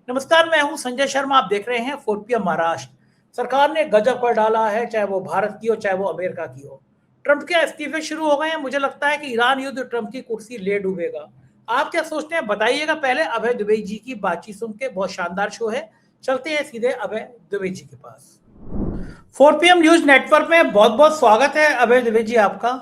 नमस्कार, मैं हूं संजय शर्मा। आप देख रहे हैं 4PM महाराष्ट्र। सरकार ने गजब कर डाला है, चाहे वो भारत की हो चाहे वो अमेरिका की हो। ट्रंप के इस्तीफे शुरू हो गए हैं। मुझे लगता है कि ईरान युद्ध ट्रंप की कुर्सी ले डूबेगा। आप क्या सोचते हैं, बताइएगा। पहले अभय दुबे जी की बातचीत सुन के, बहुत शानदार शो है। चलते हैं सीधे अभय दुबे जी के पास। 4PM न्यूज नेटवर्क में बहुत बहुत स्वागत है अभय दुबे जी आपका।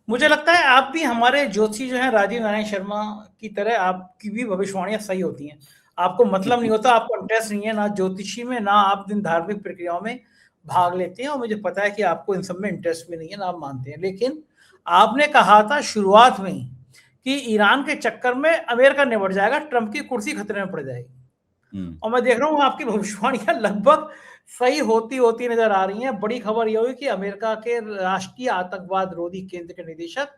मुझे लगता है आप भी हमारे ज्योतिषी जो हैं राजीव नारायण शर्मा की तरह, आपकी भी भविष्यवाणियां सही होती हैं। आपको मतलब नहीं होता, आपको इंटरेस्ट नहीं है ना ज्योतिषी में, ना आप इन धार्मिक प्रक्रियाओं में भाग लेते हैं, और मुझे पता है कि आपको इन सब में इंटरेस्ट भी नहीं है, ना आप मानते हैं। लेकिन आपने कहा था शुरुआत में ही कि ईरान के चक्कर में अमेरिका निपट जाएगा, ट्रंप की कुर्सी खतरे में पड़ जाएगी। और मैं देख रहा हूँ आपकी भविष्यवाणियां लगभग सही होती होती नजर आ रही हैं। बड़ी खबर यह हुई कि अमेरिका के राष्ट्रीय आतंकवाद रोधी केंद्र के निदेशक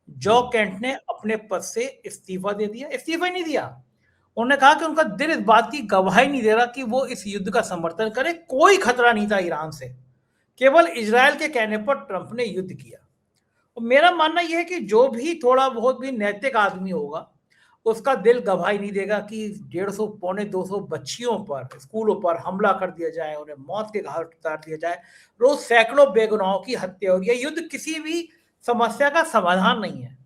जॉ केंट ने अपने पद से इस्तीफा दे दिया। इस्तीफा ही नहीं दिया, उन्होंने कहा कि उनका दिल इस बात की गवाही नहीं दे रहा कि वो इस युद्ध का समर्थन करे। कोई खतरा नहीं था ईरान से, केवल इजरायल के कहने पर ट्रंप ने युद्ध किया। और मेरा मानना यह है कि जो भी थोड़ा बहुत भी नैतिक आदमी होगा, उसका दिल गवाही नहीं देगा कि 150 पौने 200 बच्चियों पर, स्कूलों पर हमला कर दिया जाए, उन्हें मौत के घाट उतार दिया जाए। रोज सैकड़ों बेगुनाहों की हत्या हो रही है। युद्ध किसी भी समस्या का समाधान नहीं है।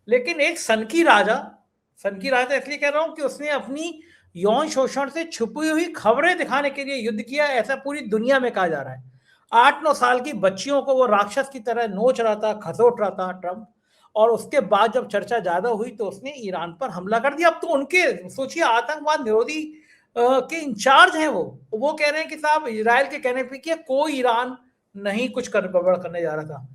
लेकिन एक सन की राजा इसलिए कह रहा हूं कि उसने अपनी यौन शोषण से छुपी हुई खबरें दिखाने के लिए युद्ध किया, ऐसा पूरी दुनिया में कहा जा रहा है। 8-9 साल की बच्चियों को वो राक्षस की तरह नोच रहा था, खसोट रहा था ट्रंप। और उसके बाद जब चर्चा ज्यादा हुई तो उसने ईरान पर हमला कर दिया। अब तो उनके सोचिए, आतंकवाद निरोधी के इंचार्ज हैं वो कह रहे हैं कि साहब, इजराइल के कहने पे कि कोई ईरान नहीं कुछ गड़बड़ करने जा रहा था।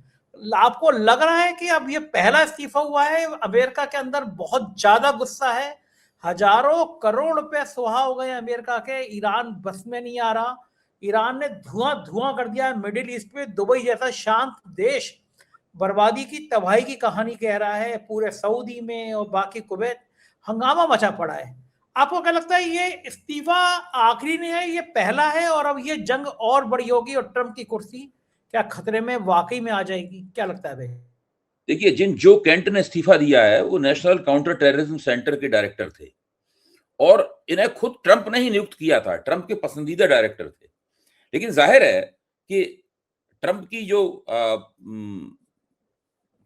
आपको लग रहा है कि अब ये पहला इस्तीफा हुआ है, अमेरिका के अंदर बहुत ज्यादा गुस्सा है, हजारों करोड़ रुपए सुहा हो गए अमेरिका के, ईरान बस में नहीं आ रहा। ईरान ने धुआं धुआं कर दिया है मिडिल ईस्ट में। दुबई जैसा शांत देश बर्बादी की, तबाही की कहानी कह रहा है। पूरे सऊदी में और बाकी कुवैत हंगामा मचा पड़ा है। आपको क्या लगता है, ये इस्तीफा आखिरी नहीं है, ये पहला है, और अब ये जंग और बड़ी होगी और ट्रंप की कुर्सी क्या खतरे में वाकई में आ जाएगी? क्या लगता है भाई? देखिए, जिन जो केंट ने इस्तीफा दिया है वो नेशनल काउंटर टेररिज्म सेंटर के डायरेक्टर थे और इन्हें खुद ट्रंप ने ही नियुक्त किया था। ट्रंप के पसंदीदा डायरेक्टर थे। लेकिन जाहिर है कि ट्रंप की जो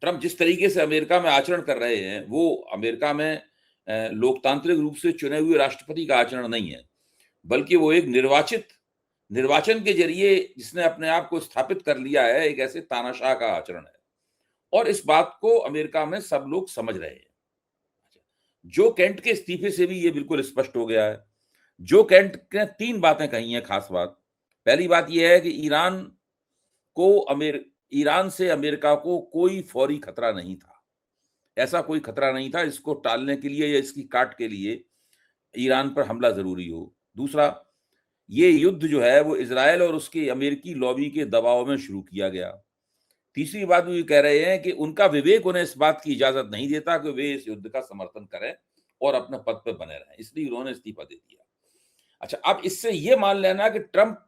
ट्रंप जिस तरीके से अमेरिका में आचरण कर रहे हैं वो अमेरिका में लोकतांत्रिक रूप से चुने हुए राष्ट्रपति का आचरण नहीं है, बल्कि वो एक निर्वाचन के जरिए जिसने अपने आप को स्थापित कर लिया है, एक ऐसे तानाशाह का आचरण है। और इस बात को अमेरिका में सब लोग समझ रहे हैं। जो केंट के इस्तीफे से भी ये बिल्कुल स्पष्ट हो गया है। जो केंट ने 3 बातें कही हैं खास बात। पहली बात यह है कि ईरान से अमेरिका को कोई फौरी खतरा नहीं था। ऐसा कोई खतरा नहीं था इसको टालने के लिए या इसकी काट के लिए ईरान पर हमला जरूरी हो। दूसरा, ये युद्ध जो है वो इजरायल और उसके अमेरिकी लॉबी के दबाव में शुरू किया गया। तीसरी बात वो ये कह रहे हैं कि उनका विवेक उन्हें इस बात की इजाजत नहीं देता कि वे इस युद्ध का समर्थन करें और अपने पद पर बने रहें, इसलिए उन्होंने इस्तीफा दे दिया। अच्छा, अब इससे ये मान लेना कि ट्रंप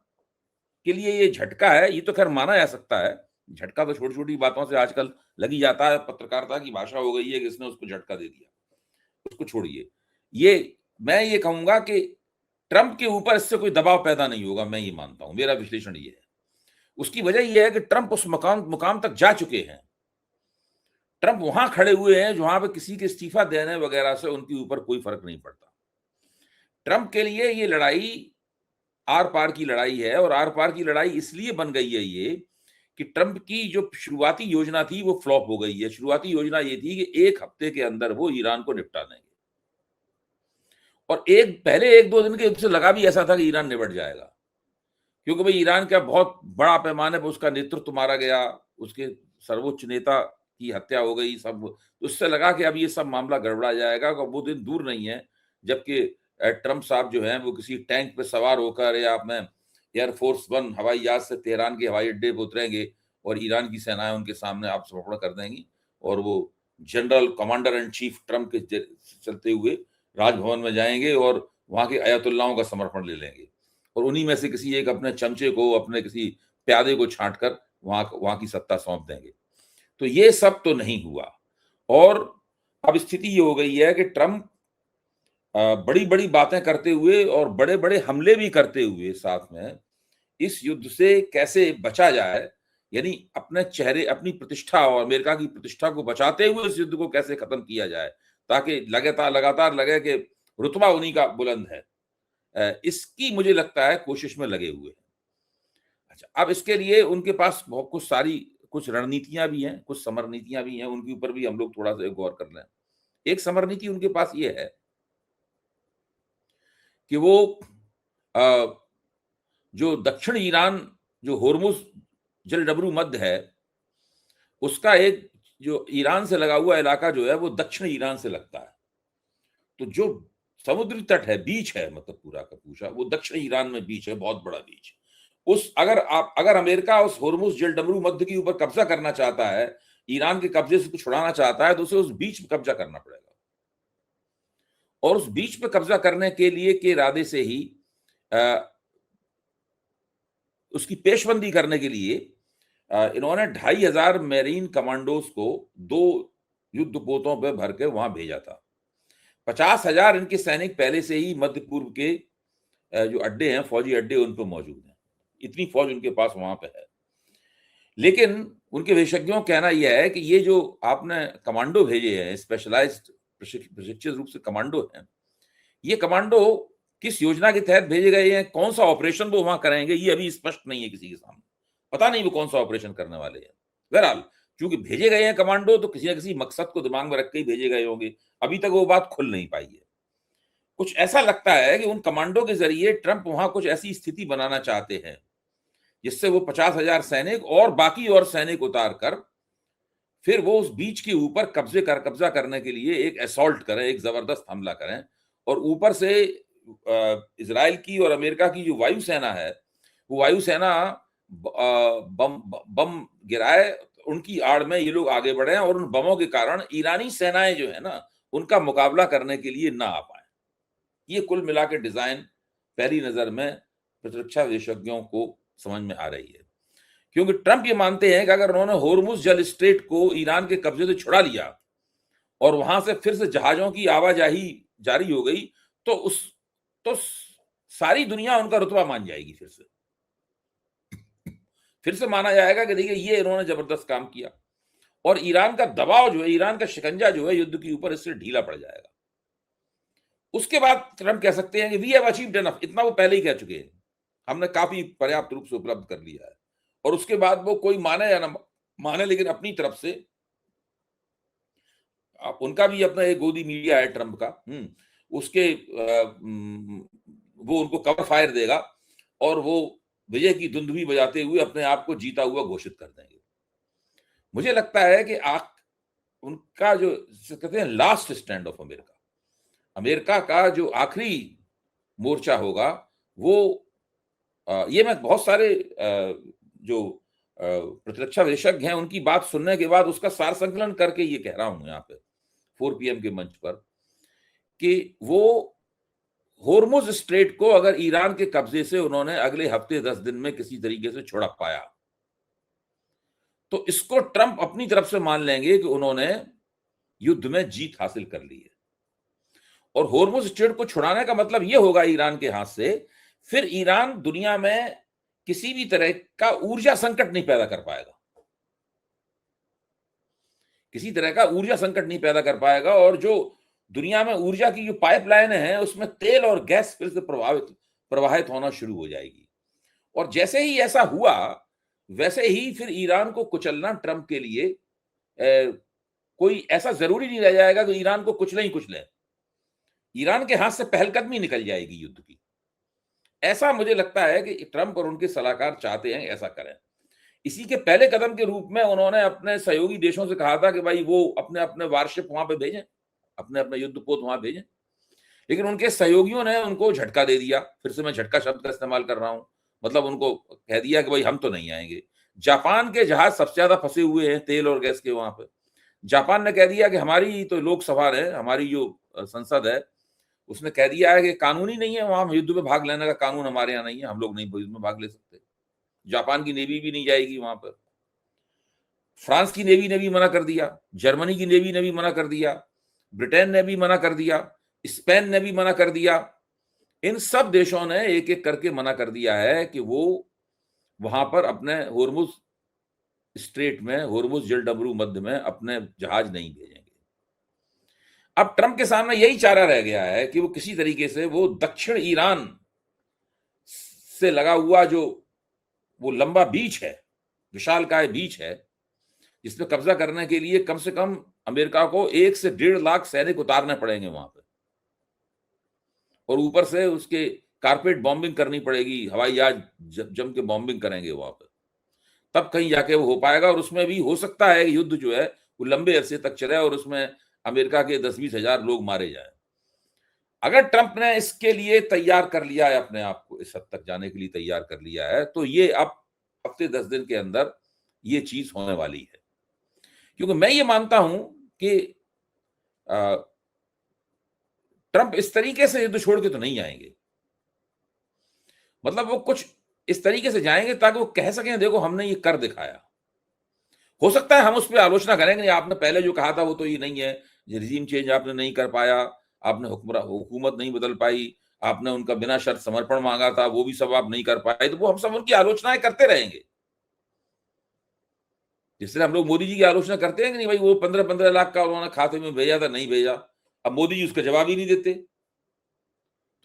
के लिए ये झटका है, ये तो खैर माना जा सकता है। झटका तो छोटी छोटी बातों से आजकल लगी जाता है। पत्रकारिता की भाषा हो गई है कि इसने उसको झटका दे दिया। उसको छोड़िए, मैं ये कहूंगा कि ट्रंप के ऊपर इससे कोई दबाव पैदा नहीं होगा। मैं ये मानता हूं, मेरा विश्लेषण ये है। उसकी वजह यह है कि ट्रंप उस मुकाम तक जा चुके हैं। ट्रंप वहां खड़े हुए हैं जहां पे किसी के इस्तीफा देने वगैरह से उनके ऊपर कोई फर्क नहीं पड़ता। ट्रंप के लिए ये लड़ाई आर पार की लड़ाई है, और आर पार की लड़ाई इसलिए बन गई है ये कि ट्रंप की जो शुरुआती योजना थी वो फ्लॉप हो गई है। शुरुआती योजना ये थी कि 1 हफ्ते के अंदर वो ईरान को निपटा देंगे, और पहले 1-2 दिन के युद्ध से लगा भी ऐसा था कि ईरान निपट जाएगा, क्योंकि भाई ईरान का बहुत बड़ा पैमाने पर उसका नेतृत्व मारा गया, उसके सर्वोच्च नेता की हत्या हो गई, सब। तो उससे लगा कि अब ये सब मामला गड़बड़ा जाएगा। वो दिन दूर नहीं है जबकि ट्रंप साहब जो हैं वो किसी टैंक पे सवार होकर या अपने एयरफोर्स 1 हवाई जहाज से तेहरान के हवाई अड्डे पर उतरेंगे और ईरान की सेनाएं उनके सामने आप समर्पण कर देंगी, और वो general commander in chief Trump के चलते हुए राजभवन में जाएंगे और वहां के अयतुल्लाहों का समर्पण ले लेंगे, और उन्हीं में से किसी एक अपने चमचे को, अपने किसी प्यादे को छांटकर वहां की सत्ता सौंप देंगे। तो ये सब तो नहीं हुआ, और अब स्थिति ये हो गई है कि ट्रंप बड़ी बड़ी बातें करते हुए और बड़े बड़े हमले भी करते हुए साथ में इस युद्ध से कैसे बचा जाए, यानी अपने चेहरे, अपनी प्रतिष्ठा और अमेरिका की प्रतिष्ठा को बचाते हुए इस युद्ध को कैसे खत्म किया जाए, ताकि लगातार लगातार लगे कि रुतबा उन्हीं का बुलंद है। इसकी मुझे लगता है कोशिश में लगे हुए हैं। अच्छा, अब इसके लिए उनके पास बहुत कुछ रणनीतियां भी हैं, कुछ समर नीतियां भी हैं, उनके ऊपर भी हम लोग थोड़ा सा गौर कर लें। एक समर नीति उनके पास ये है कि वो जो दक्षिण ईरान, जो होर्मुज जलडमरू मध्य है, उसका एक जो ईरान से लगा हुआ इलाका जो है वो दक्षिण ईरान से लगता है। तो जो समुद्री तट है, बीच है, मतलब पूरा का पूरा वो दक्षिण ईरान में बीच है, बहुत बड़ा बीच। अगर अमेरिका उस होर्मुज जलडमरू मध्य के ऊपर कब्जा करना चाहता है, ईरान के कब्जे से कुछ छुड़ाना चाहता है, तो उसे उस बीच पे कब्जा करना पड़ेगा। और उस बीच पे कब्जा करने के लिए के इरादे से ही उसकी पेशबंदी करने के लिए इन्होंने 2500 मेरीन कमांडोज को 2 युद्ध पोतों पर भर के वहां भेजा था। 50,000 इनके सैनिक पहले से ही मध्य पूर्व के जो अड्डे हैं, फौजी अड्डे, उन पर मौजूद हैं। इतनी फौज उनके पास वहां पे है। लेकिन उनके विशेषज्ञों का कहना यह है कि ये जो आपने कमांडो भेजे हैं, स्पेशलाइज्ड प्रशिक्षित रूप से कमांडो हैं, ये कमांडो किस योजना के तहत भेजे गए हैं, कौन सा ऑपरेशन वो वहां करेंगे, ये अभी स्पष्ट नहीं है किसी के सामने। पता नहीं वो कौन सा ऑपरेशन करने वाले हैं। बहरहाल क्योंकि भेजे गए हैं कमांडो, तो किसी न किसी मकसद को दिमाग में रख के ही भेजे गए होंगे। अभी तक वो बात खुल नहीं पाई है। कुछ ऐसा लगता है कि उन कमांडो के जरिए ट्रंप वहां कुछ ऐसी स्थिति बनाना चाहते हैं जिससे वो 50,000 सैनिक और बाकी और सैनिक उतार कर फिर वो उस बीच के ऊपर कब्जा करने के लिए एक असॉल्ट करें, एक जबरदस्त हमला करें। और ऊपर से इजराइल की और अमेरिका की जो वायुसेना है, वो वायुसेना बम गिराए, उनकी आड़ में ये लोग आगे बढ़े और उन बमों के कारण ईरानी सेनाएं जो है ना, उनका मुकाबला करने के लिए ना आ पाए। ये कुल मिला के डिजाइन पहली नजर में प्रतिरक्षा विशेषज्ञों को समझ में आ रही है, क्योंकि ट्रंप ये मानते हैं कि अगर उन्होंने होर्मुज जल स्ट्रेट को ईरान के कब्जे से छुड़ा लिया और वहां से फिर से जहाजों की आवाजाही जारी हो गई, तो सारी दुनिया उनका रुतबा मान जाएगी। फिर से माना जाएगा कि देखिए ये इन्होंने जबरदस्त काम किया, और ईरान का दबाव जो है, ईरान का शिकंजा जो है युद्ध के ऊपर, इससे ढीला पड़ जाएगा। उसके बाद ट्रंप कह सकते हैं कि वी हैव अचीव्ड एनफ, इतना वो पहले ही कह चुके हैं, हमने काफी पर्याप्त रूप से उपलब्ध कर लिया है। और उसके बाद वो कोई माने या ना माने, लेकिन अपनी तरफ से उनका भी अपना एक गोदी मीडिया है ट्रंप का, उसके वो उनको कवर फायर देगा और वो विजय की धुंधुवी बजाते हुए अपने आप को जीता हुआ घोषित कर देंगे। मुझे लगता है कि उनका जो कहते हैं last stand of America, America का जो आखिरी मोर्चा होगा, वो ये मैं बहुत सारे जो प्रतिरक्षा विशेषज्ञ हैं उनकी बात सुनने के बाद उसका सार संकलन करके ये कह रहा हूं यहाँ पे 4 PM के मंच पर, कि वो होर्मुज स्ट्रेट को अगर ईरान के कब्जे से उन्होंने अगले हफ्ते 10 दिन में किसी तरीके से छुड़ा पाया, तो इसको ट्रंप अपनी तरफ से मान लेंगे कि उन्होंने युद्ध में जीत हासिल कर ली है। और होर्मुज स्ट्रेट को छुड़ाने का मतलब यह होगा ईरान के हाथ से, फिर ईरान दुनिया में किसी भी तरह का ऊर्जा संकट नहीं पैदा कर पाएगा, किसी तरह का ऊर्जा संकट नहीं पैदा कर पाएगा। और जो दुनिया में ऊर्जा की जो पाइपलाइन है, उसमें तेल और गैस फिर से प्रवाहित होना शुरू हो जाएगी। और जैसे ही ऐसा हुआ, वैसे ही फिर ईरान को कुचलना ट्रंप के लिए कोई ऐसा जरूरी नहीं रह जाएगा कि ईरान को कुचले ही कुचले। ईरान के हाथ से पहलकदमी निकल जाएगी युद्ध की। ऐसा मुझे लगता है कि ट्रंप और उनके सलाहकार चाहते हैं ऐसा करें। इसी के पहले कदम के रूप में उन्होंने अपने सहयोगी देशों से कहा था कि भाई वो अपने अपने वारशिप वहां पे भेजें, अपने अपने युद्धपोत वहां भेजें। लेकिन उनके सहयोगियों ने उनको झटका दे दिया। फिर से मैं झटका शब्द का इस्तेमाल कर रहा हूं, मतलब उनको कह दिया कि भाई हम तो नहीं आएंगे। जापान के जहाज सबसे ज्यादा फंसे हुए हैं तेल और गैस के वहां पे। जापान ने कह दिया कि हमारी तो लोकसभा है, हमारी जो संसद है, उसने कह दिया है कि कानूनी नहीं है वहां युद्ध में भाग लेने का, कानून हमारे यहाँ नहीं है, हम लोग नहीं युद्ध में भाग ले सकते। जापान की नेवी भी नहीं जाएगी वहां पर। फ्रांस की नेवी ने भी मना कर दिया, जर्मनी की नेवी ने भी मना कर दिया, ब्रिटेन ने भी मना कर दिया। स्पेन ने भी मना कर दिया। इन सब देशों ने एक एक करके मना कर दिया है कि वो वहां पर अपने होर्मुज स्ट्रेट में, होर्मुज जलडमरू मध्य में अपने जहाज नहीं भेजेंगे। अब ट्रंप के सामने यही चारा रह गया है कि वो किसी तरीके से वो दक्षिण ईरान से लगा हुआ जो वो लंबा बीच है, विशालकाय बीच है, जिसपे कब्जा करने के लिए कम से कम अमेरिका को 1 से 1.5 लाख सैनिक उतारने पड़ेंगे वहां पे, और ऊपर से उसके कारपेट बॉम्बिंग करनी पड़ेगी, हवाई जहाज जम के बॉम्बिंग करेंगे वहां पे, तब कहीं जाके वो हो पाएगा। और उसमें भी हो सकता है कि युद्ध जो है वो लंबे अरसे तक चले और उसमें अमेरिका के 10-20 हजार लोग मारे जाए। अगर ट्रंप ने इसके लिए तैयार कर लिया है, अपने आप को इस हद तक जाने के लिए तैयार कर लिया है, तो ये अब हफ्ते 10 दिन के अंदर ये चीज होने वाली है। क्योंकि मैं ये मानता हूं कि ट्रंप इस तरीके से युद्ध छोड़ के तो नहीं जाएंगे। मतलब वो कुछ इस तरीके से जाएंगे ताकि वो कह सकें देखो हमने ये कर दिखाया। हो सकता है हम उस पर आलोचना करेंगे, आपने पहले जो कहा था वो तो ये नहीं है, रिजीम चेंज आपने नहीं कर पाया, आपने हुकूमत नहीं बदल पाई, आपने उनका बिना शर्त समर्पण मांगा था, वो भी सब आप नहीं कर पाए, तो वो हम सब उनकी आलोचनाएं करते रहेंगे। जिस तरह हम लोग मोदी जी की आलोचना करते हैं कि नहीं भाई वो 15-15 लाख का उन्होंने खाते में भेजा था, नहीं भेजा, अब मोदी जी उसका जवाब ही नहीं देते।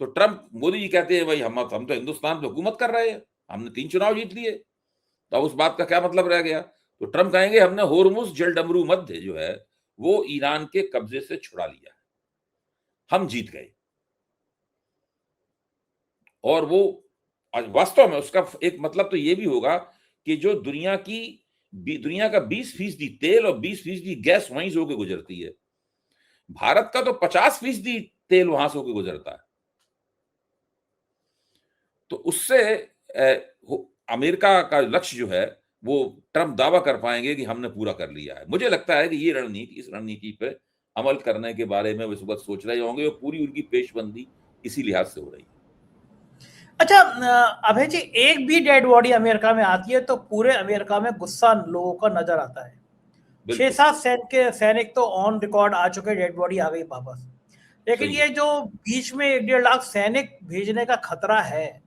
तो ट्रंप, मोदी जी कहते हैं भाई हम तो हिंदुस्तान पे हुकूमत कर रहे हैं, हमने 3 चुनाव जीत लिए, तो अब उस बात का क्या मतलब रह गया। तो ट्रंप कहेंगे हमने होर्मुज जलडमरू मध्य जो है वो ईरान के कब्जे से छुड़ा लिया, हम जीत गए। और वो वास्तव में उसका एक मतलब तो ये भी होगा कि जो दुनिया का 20% तेल और 20% गैस वहीं से होकर गुजरती है, भारत का तो 50% तेल वहां से होकर गुजरता है। तो उससे अमेरिका का लक्ष्य जो है वो ट्रंप दावा कर पाएंगे कि हमने पूरा कर लिया है। मुझे लगता है कि इस रणनीति पे अमल करने के बारे में वो इस वक्त सोच रहे होंगे और पूरी उनकी पेशबंदी इसी लिहाज से हो रही है। अच्छा अभय जी, एक भी डेड बॉडी अमेरिका में आती है तो पूरे अमेरिका में गुस्सा लोगों का नजर आता है। 6-7 सैनिक तो ऑन रिकॉर्ड आ चुके, डेड बॉडी आ गई वापस। लेकिन ये जो बीच में 1-1.5 लाख सैनिक भेजने का खतरा है,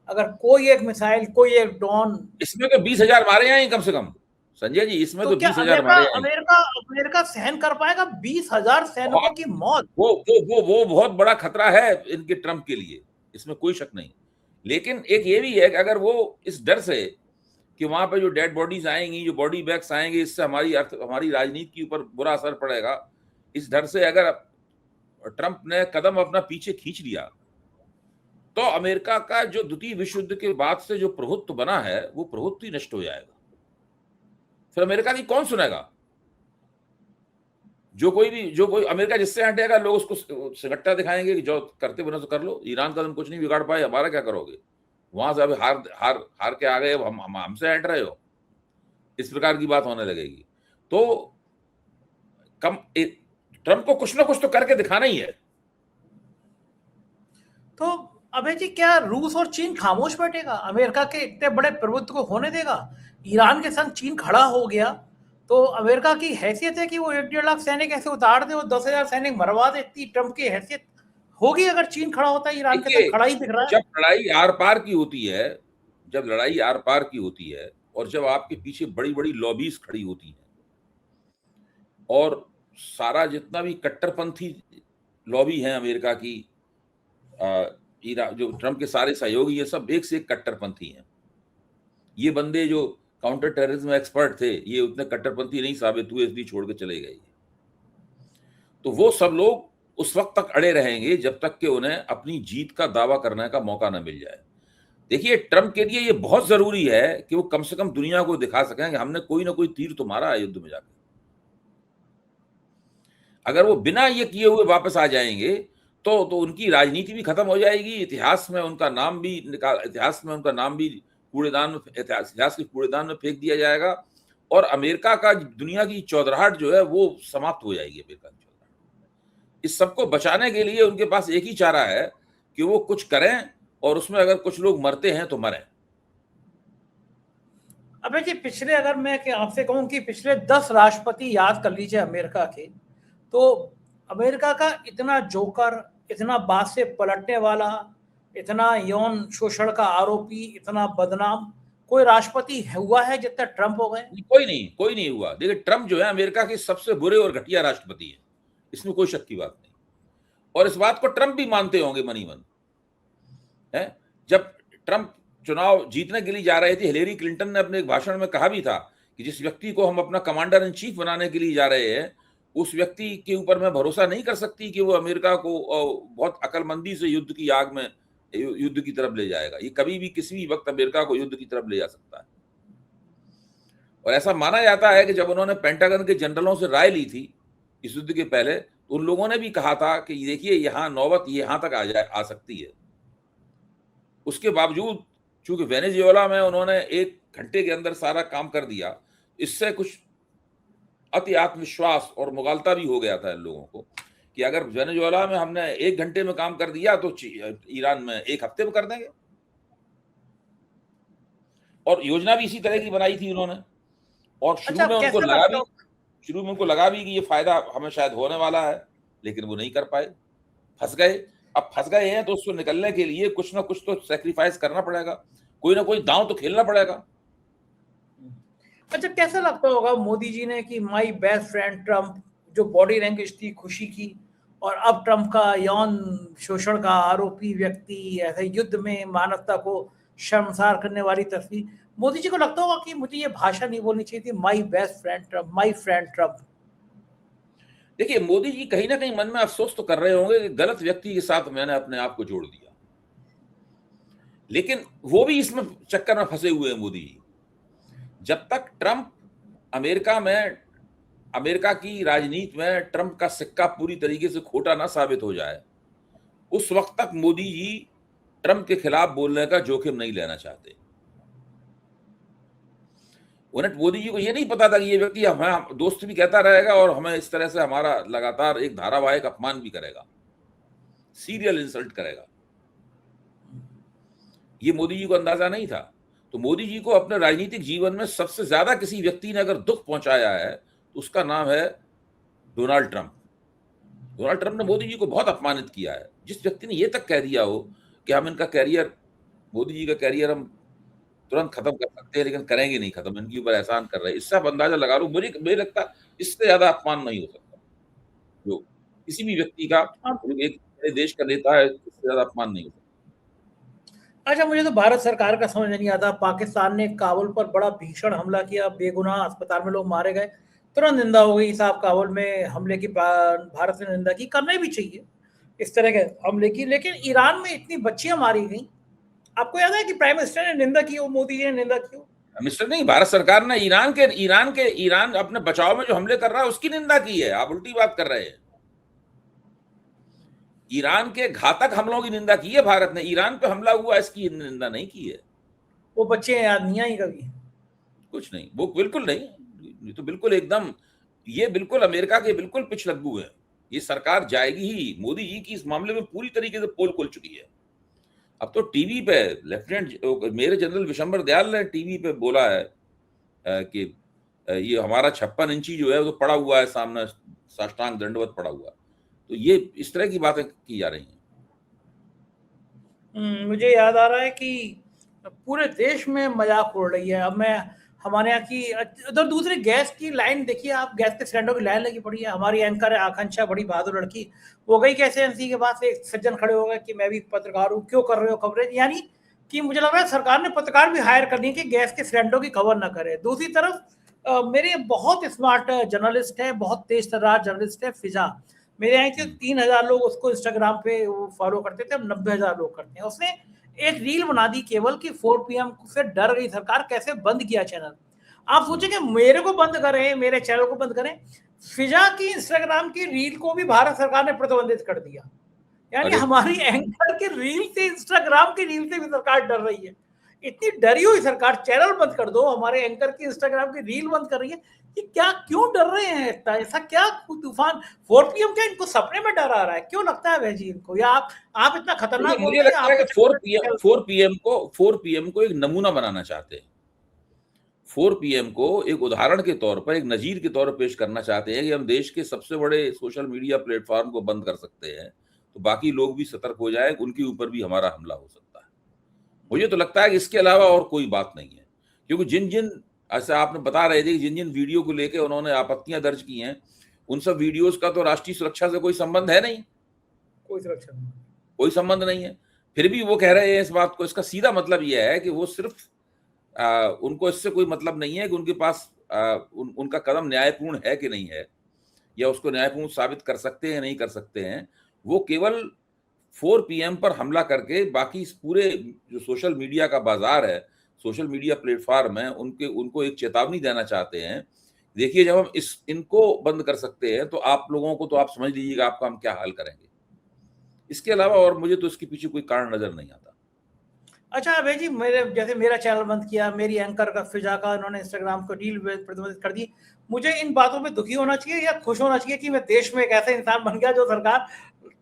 अगर कोई एक मिसाइल, कोई एक ड्रोन, इसमें तो 20,000 मारे हैं कम से कम संजय जी, इसमें तो तो क्या 20,000 मारे हैं। अमेरिका सहन कर पाएगा 20,000 सैनिकों की मौत? वो बहुत बड़ा खतरा है इनके ट्रंप के लिए, इसमें कोई शक नहीं। लेकिन एक ये भी है कि अगर वो इस डर से कि वहां पे जो डेड बॉडीज आएंगी, जो बॉडी बैग्स आएंगे, इससे हमारी राजनीति के ऊपर बुरा असर पड़ेगा, इस डर से अगर ट्रंप ने कदम अपना पीछे खींच लिया तो अमेरिका का जो द्वितीय विश्व युद्ध के बाद से जो प्रभुत्व बना है वो प्रभुत्व ही नष्ट हो जाएगा। फिर अमेरिका की कौन सुनेगा? जो कोई अमेरिका जिससे हटेगा, लोग उसको सिगट्टा दिखाएंगे कि जो करते बना तो कर लो, ईरान का तुम कुछ नहीं बिगाड़ पाए, हमारा क्या करोगे, वहां से अभी हार के आ गए, हमसे हट रहे हो, इस प्रकार की बात होने लगेगी। तो ट्रंप को कुछ ना कुछ तो करके दिखाना ही है। तो अबे जी, क्या रूस और चीन खामोश बैठेगा? अमेरिका के इतने बड़े प्रभुत्व को होने देगा? ईरान के संग चीन खड़ा हो गया तो अमेरिका की हैसियत है कि वो 1-1.5 लाख सैनिक ऐसे उतार दे, वो 10,000 सैनिक मरवा दे, इतनी ट्रंप की हैसियत होगी अगर चीन खड़ा होता है? ईरान के संग खड़ा ही दिख रहा है। जब लड़ाई आर पार की होती है, जब लड़ाई आर पार की होती है और जब आपके पीछे बड़ी बड़ी लॉबीज खड़ी होती हैं और सारा जितना भी कट्टरपंथी लॉबी है अमेरिका की, जो ट्रंप के सारे सहयोगी, ये सब एक से एक कट्टरपंथी हैं। ये बंदे जो काउंटर टेररिज्म एक्सपर्ट थे, ये उतने कट्टरपंथी नहीं साबित हुए, इसलिए छोड़ के चले गए। तो वो सब लोग उस वक्त तक अड़े रहेंगे जब तक कि उन्हें अपनी जीत का दावा करने का मौका न मिल जाए। देखिए, ट्रंप के लिए ये बहुत जरूरी है कि वो कम से कम दुनिया को दिखा सकें कि हमने कोई ना कोई तीर तो मारा है युद्ध में जाकर। अगर वो बिना ये किए हुए वापस आ जाएंगे तो उनकी राजनीति भी खत्म हो जाएगी, इतिहास में उनका नाम भी इतिहास के कूड़ेदान में फेंक दिया जाएगा और अमेरिका का दुनिया की चौधराहट जो है वो समाप्त हो जाएगी। अमेरिका की चौधराहट, इस सबको बचाने के लिए उनके पास एक ही चारा है कि वो कुछ करें और उसमें अगर कुछ लोग मरते हैं तो मरें। अबे जी, पिछले, अगर मैं आपसे कहूं कि पिछले 10 राष्ट्रपति याद कर लीजिए अमेरिका के, तो अमेरिका का इतना जोकर, इतना बात से पलटने वाला, इतना यौन शोषण का आरोपी, इतना बदनाम कोई राष्ट्रपति हुआ है जितना ट्रंप हो गए? कोई नहीं हुआ। देखिए, ट्रंप जो है अमेरिका के सबसे बुरे और घटिया राष्ट्रपति है, इसमें कोई शक की बात नहीं। और इस बात को ट्रंप भी मानते होंगे मन ही मन है। जब ट्रंप चुनाव जीतने के लिए जा रहे थे, हिलेरी क्लिंटन ने अपने एक भाषण में कहा भी था कि जिस व्यक्ति को हम अपना कमांडर इन चीफ बनाने के लिए जा रहे हैं, उस व्यक्ति के ऊपर मैं भरोसा नहीं कर सकती कि वो अमेरिका को बहुत अकलमंदी से युद्ध की आग में, युद्ध की तरफ ले जाएगा। ये कभी भी किसी भी वक्त अमेरिका को युद्ध की तरफ ले जा सकता है। और ऐसा माना जाता है कि जब उन्होंने पेंटागन के जनरलों से राय ली थी इस युद्ध के पहले, तो उन लोगों ने भी कहा था कि देखिए, यहां नौबत यहां तक आ सकती है। उसके बावजूद चूंकि वेनेजुएला में उन्होंने 1 घंटे के अंदर सारा काम कर दिया, इससे कुछ अति आत्मविश्वास और मुगालता भी हो गया था इन लोगों को कि अगर वेनेजुएला में हमने 1 घंटे में काम कर दिया तो ईरान में 1 हफ्ते में कर देंगे। और योजना भी इसी तरह की बनाई थी उन्होंने। और शुरू में उनको लगा भी कि ये फायदा हमें शायद होने वाला है, लेकिन वो नहीं कर पाए, फंस गए। अब फंस गए हैं तो उससे निकलने के लिए कुछ ना कुछ तो सैक्रिफाइस करना पड़ेगा, कोई ना कोई दांव तो खेलना पड़ेगा। अच्छा, कैसा लगता होगा मोदी जी ने कि माई बेस्ट फ्रेंड ट्रंप, जो बॉडी लैंग्वेज थी खुशी की, और अब ट्रंप का यौन शोषण का आरोपी व्यक्ति, ऐसे युद्ध में मानवता को शर्मसार करने वाली तस्वीर। मोदी जी को लगता होगा कि मुझे ये भाषा नहीं बोलनी चाहिए थी, my best friend Trump, my friend Trump. देखिए, मोदी जी कहीं ना कहीं मन में अफसोस तो कर रहे होंगे कि गलत व्यक्ति के साथ मैंने अपने आप को जोड़ दिया, लेकिन वो भी इसमें चक्कर में फंसे हुए हैं मोदी जी। जब तक ट्रंप अमेरिका की राजनीति में ट्रंप का सिक्का पूरी तरीके से खोटा ना साबित हो जाए, उस वक्त तक मोदी जी ट्रंप के खिलाफ बोलने का जोखिम नहीं लेना चाहते। उन्हें, मोदी जी को यह नहीं पता था कि ये व्यक्ति हमें दोस्त भी कहता रहेगा और हमें इस तरह से हमारा लगातार एक धारावाहिक अपमान भी करेगा, सीरियल इंसल्ट करेगा। ये मोदी जी को अंदाजा नहीं था। तो मोदी जी को अपने राजनीतिक जीवन में सबसे ज्यादा किसी व्यक्ति ने अगर दुख पहुंचाया है तो उसका नाम है डोनाल्ड ट्रंप। डोनाल्ड ट्रंप ने मोदी जी को बहुत अपमानित किया है। जिस व्यक्ति ने यह तक कह दिया हो कि हम इनका कैरियर, मोदी जी का कैरियर हम तुरंत खत्म कर सकते हैं, लेकिन करेंगे नहीं खत्म, इनके ऊपर एहसान कर रहे हैं, इससे आप अंदाजा लगा लो। मुझे लगता इससे ज्यादा अपमान नहीं हो सकता जो किसी भी व्यक्ति का, एक देश का नेता है, इससे ज्यादा अपमान नहीं हो सकता। अच्छा, मुझे तो भारत सरकार का समझ नहीं आता। पाकिस्तान ने काबुल पर बड़ा भीषण हमला किया, बेगुनाह अस्पताल में लोग मारे गए, तुरंत निंदा हो गई साहब काबुल में हमले की, भारत ने निंदा की, करना भी चाहिए इस तरह के हमले की। लेकिन ईरान में इतनी बच्चियां मारी गई, आपको याद है कि प्राइम मिनिस्टर ने निंदा की हो, मोदी जी ने निंदा की हो? मिस्टर नहीं, भारत सरकार ने ईरान अपने बचाव में जो हमले कर रहा है उसकी निंदा की है। आप उल्टी बात कर रहे हैं। ईरान के घातक हमलों की निंदा की है भारत ने, ईरान पे हमला हुआ इसकी निंदा नहीं की है। वो बच्चे याद नहीं आई कभी? कुछ नहीं, वो बिल्कुल नहीं, तो बिल्कुल एकदम, ये बिल्कुल अमेरिका के बिल्कुल पिछलग्गू है। ये सरकार जाएगी ही। मोदी जी की इस मामले में पूरी तरीके से पोल खुल चुकी है। अब तो टीवी पे lieutenant major general Vishambar Dayal ने टीवी पे बोला है कि ये हमारा 56 इंची जो है वो तो पड़ा हुआ है सामने, साष्टांग दंडवत पड़ा हुआ। तो ये इस तरह की बातें की जा रही हैं। मुझे याद आ रहा है कि पूरे देश में मजाक उड़ रही है। अब मैं हमारे यहाँ की उधर दूसरे गैस की लाइन देखिए आप, गैस के सिलेंडर की लाइन लगी पड़ी है। हमारी एंकर है आकांक्षा, बड़ी बहादुर लड़की, वो गई कैसे एनसी के पास, एक सज्जन खड़े हो गए कि मैं भी पत्रकार हूँ, क्यों कर रहे हो कवरेज। यानी कि मुझे लग रहा है सरकार ने पत्रकार भी हायर करनी है कि गैस के सिलेंडर की खबर ना करे। दूसरी तरफ मेरे बहुत स्मार्ट जर्नलिस्ट है, बहुत तेज तर्रार जर्नलिस्ट है फिजा, मेरे यहाँ के 3000 लोग उसको इंस्टाग्राम पे वो फॉलो करते थे, अब 90,000 लोग करते हैं। उसने एक रील बना दी केवल कि 4 PM से डर गई सरकार, कैसे बंद किया चैनल। आप सोचेंगे मेरे को बंद करें, मेरे चैनल को बंद करें, फिजा की इंस्टाग्राम की रील को भी भारत सरकार ने प्रतिबंधित कर दिया। यानी हमारी एंकर की रील से, इंस्टाग्राम की रील से भी सरकार डर रही है। इतनी डरी हुई सरकार, चैनल बंद कर दो, हमारे एंकर की इंस्टाग्राम की रील बंद कर रही है। कि क्या, क्यों डर रहे हैं इतना, ऐसा क्या तूफान? 4 PM क्या इनको सपने में डर आ रहा है? क्यों लगता है भाई इनको, या आप इतना खतरनाक मुझे लगता है कि 4 PM को एक नमूना बनाना चाहते हैं। 4 पीएम को एक उदाहरण के तौर पर, एक नज़ीर के तौर पर पेश करना चाहते हैं कि हम देश के सबसे बड़े सोशल मीडिया प्लेटफ़ॉर्म को बंद कर सकते हैं, तो बाकी लोग भी सतर्क हो जाएँ, उनके ऊपर भी हमारा हमला हो सकता है। मुझे तो लगता है कि इसके अलावा और कोई बात नहीं है, क्योंकि जिन-जिन, ऐसा आपने बता रहे थे कि जिन-जिन वीडियो को लेके उन्होंने आपत्तियाँ दर्ज की हैं, उन सब वीडियोज़ का तो राष्ट्रीय सुरक्षा से कोई संबंध है नहीं। कोई सुरक्षा नहीं। कोई संबंध नहीं है। फिर भी वो कह रहे हैं इस बात को, इसका सीधा मतलब ये है कि वो सिर्फ़ उनको इससे कोई मतलब नहीं है कि उनके पास उनका कदम न्यायपूर्ण है कि नहीं है, या उसको न्यायपूर्ण साबित कर सकते हैं या नहीं कर सकते हैं। वो केवल 4 पीएम पर हमला करके बाकी इस पूरे जो सोशल मीडिया का बाज़ार है, सोशल मीडिया प्लेटफ़ॉर्म है, उनको एक चेतावनी देना चाहते हैं। देखिए, जब हम इनको बंद कर सकते हैं, तो आप लोगों को तो आप समझ लीजिएगा आपका हम क्या हाल करेंगे। इसके अलावा और मुझे तो इसके पीछे कोई कारण नज़र नहीं आता। अच्छा अभय जी, मेरा चैनल बंद किया, मेरी एंकर का फिजा का उन्होंने इंस्टाग्राम को डील प्रतिबंधित कर दी। मुझे इन बातों पे दुखी होना चाहिए या खुश होना चाहिए कि मैं देश में एक ऐसा इंसान बन गया जो सरकार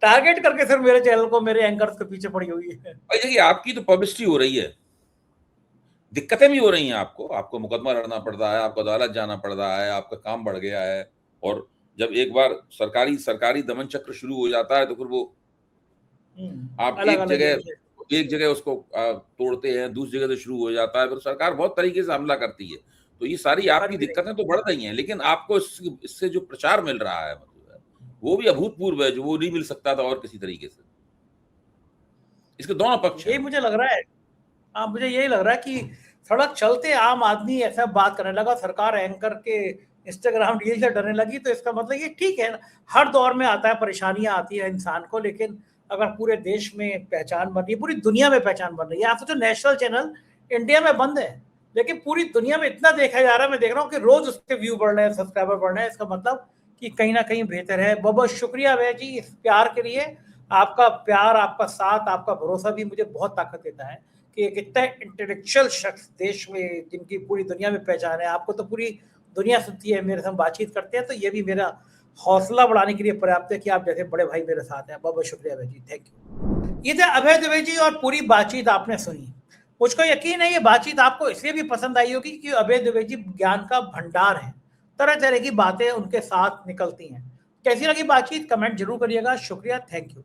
टारगेट करके सिर्फ मेरे चैनल को, मेरे एंकर्स के पीछे पड़ी हुई है? भाई देखिए, आपकी तो पब्लिसिटी हो रही है, दिक्कतें भी हो रही हैं आपको मुकदमा लड़ना पड़ रहा है, आपको अदालत जाना पड़ रहा है, आपका काम बढ़ गया है, और जब एक बार सरकारी दमन चक्र शुरू हो जाता है, तो फिर वो आप एक जगह उसको तोड़ते हैं, दूसरी जगह से शुरू हो जाता है, फिर सरकार बहुत तरीके से हमला करती है। तो ये सारी आपकी दिक्कतें तो बढ़ रही हैं, लेकिन आपको इससे जो प्रचार मिल रहा है, मतलब वो भी अभूतपूर्व है, जो वो नहीं मिल सकता था और किसी तरीके से। इसके दोनों पक्ष हैं। यही मुझे लग रहा है। हाँ, मुझे यही लग रहा है कि सड़क चलते आम आदमी ऐसा बात करने लगा, सरकार एंकर के इंस्टाग्राम रील से डरने लगी, तो इसका मतलब ये ठीक है, हर दौर में आता है, परेशानियां आती है इंसान को, लेकिन अगर पूरे देश में पहचान बन रही है, पूरी दुनिया में पहचान बन रही है। आप तो नेशनल चैनल इंडिया में बंद है, लेकिन पूरी दुनिया में इतना देखा जा रहा है, मैं देख रहा हूँ कि रोज उसके व्यू बढ़ रहे हैं, सब्सक्राइबर बढ़ रहे हैं। इसका मतलब कि कहीं ना कहीं बेहतर है। बहुत बहुत शुक्रिया भैया जी इस प्यार के लिए। आपका प्यार, आपका साथ, आपका भरोसा भी मुझे बहुत ताकत देता है कि एक इतना इंटेलेक्चुअल शख्स देश में, जिनकी पूरी दुनिया में पहचान है, आपको तो पूरी दुनिया सुनती है, मेरे साथ बातचीत करते हैं, तो ये भी मेरा हौसला बढ़ाने के लिए पर्याप्त है कि आप जैसे बड़े भाई मेरे साथ हैं। बहुत बहुत शुक्रिया अभय जी, थैंक यू। ये थे अभय द्विवेदी जी और पूरी बातचीत आपने सुनी। मुझको यकीन है ये बातचीत आपको इसलिए भी पसंद आई होगी कि अभय द्विवेदी जी ज्ञान का भंडार है, तरह तरह की बातें उनके साथ निकलती हैं। कैसी लगी बातचीत कमेंट जरूर करिएगा। शुक्रिया, थैंक यू।